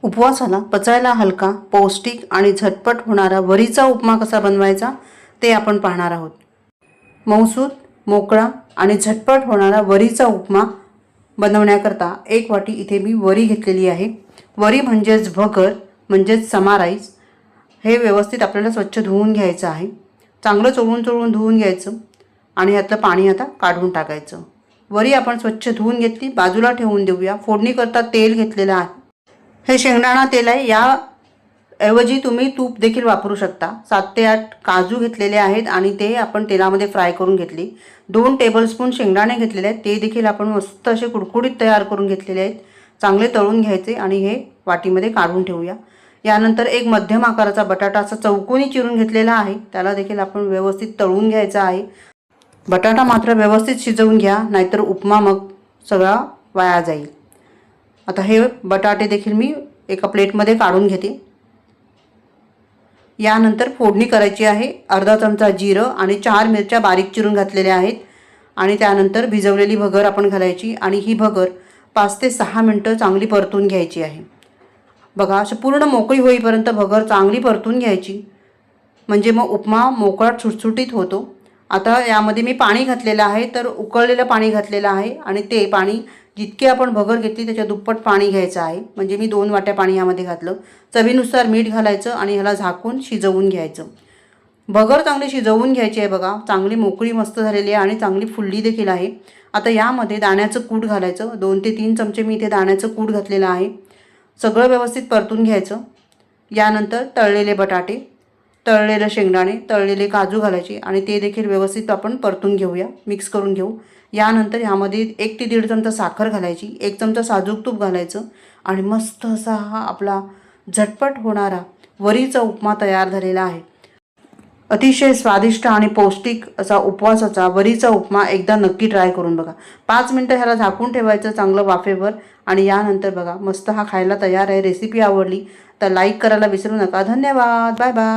उपवासाला पचायला हलका, पौष्टिक आणि झटपट होणारा वरीचा उपमा कसा बनवायचा ते आपण पाहणार आहोत। मऊसूत, मोकळा आणि झटपट होणारा वरीचा उपमा बनवण्याकरता 1 वाटी इथे मी वरी घेतलेली आहे। वरी म्हणजेच भगर म्हणजेच समा राईस। हे व्यवस्थित आपल्याला स्वच्छ धुवून घ्यायचं आहे। चांगलं चोळून धुवून घ्यायचं आणि यातलं पाणी आता काढून टाकायचं। वरी आपण स्वच्छ धुवून घेतली, बाजूला ठेवून देऊया। फोडणी करता तेल घेतलेलं आहे। हे शेंगदाणा तेल आहे। या ऐवजी तुम्ही तूप देखील वापरू शकता। 7 ते 8 काजू घेतलेले आहेत आणि ते आपण तेलामध्ये फ्राय करून घेतले। 2 टेबलस्पून शेंगदाणे घेतलेले आहेत, ते देखील आपण मस्त असे कुडकुडीत तयार करून घेतलेले आहेत। चांगले तळून घ्यायचे आणि हे वाटीमध्ये काढून ठेवूया। यानंतर एक मध्यम आकाराचा बटाटा असा चौकोनी चिरून घेतलेला आहे, त्याला देखील आपण व्यवस्थित तळून घ्यायचा आहे। बटाटा मात्र व्यवस्थित शिजवून घ्या, नाहीतर उपमा मग सगळा वाया जाईल। आता हे बटाटे देखील मी एका प्लेटमध्ये काढून घेते। यानंतर फोडणी करायची आहे। अर्धा चमचा जिरं आणि 4 मिरच्या बारीक चिरून घातलेल्या आहेत आणि त्यानंतर भिजवलेली भगर आपण घालायची आणि ही भगर 5 ते 6 मिनिटं चांगली परतून घ्यायची आहे। बघा, अशी पूर्ण मोकळी होईपर्यंत भगर चांगली परतून घ्यायची, म्हणजे मग उपमा मोकळा सुटसुटीत होतो। आता यामध्ये मी पाणी घातलेलं आहे, तर उकळलेलं पाणी घातलेलं आहे आणि ते पाणी जितके आपण भगर घेतली त्याच्या दुप्पट पाणी घ्यायचं आहे। म्हणजे मी 2 वाट्या पाणी यामध्ये घातलं। चवीनुसार मीठ घालायचं आणि ह्याला झाकून शिजवून घ्यायचं। भगर चांगली शिजवून घ्यायची आहे। बघा, चांगली मोकळी मस्त झालेली आहे आणि चांगली फुलली देखील आहे। आता यामध्ये दाण्याचं कूट घालायचं। 2 ते 3 चमचे मी इथे दाण्याचं कूट घातलेलं आहे। सगळं व्यवस्थित परतून घ्यायचं। यानंतर तळलेले बटाटे, तळलेले शेंगदाणे, तळलेले काजू घालायचे आणि ते देखील व्यवस्थित आपण परतून घेऊया, मिक्स करून घेऊ। यानंतर यामध्ये 1 ते 1.5 चमचा साखर घालायची, 1 चमचा साजूक तूप घालायचं आणि मस्त असा हा आपला झटपट होणारा वरीचा उपमा तयार झालेला आहे। अतिशय स्वादिष्ट आणि पौष्टिक असा उपवासाचा वरीचा उपमा एकदा नक्की ट्राय करून बघा। 5 मिनिटं ह्याला झाकून ठेवायचं चांगलं वाफेवर आणि यानंतर बघा मस्त हा खायला तयार आहे। रेसिपी आवडली तर लाईक करायला विसरू नका। धन्यवाद, बाय बाय।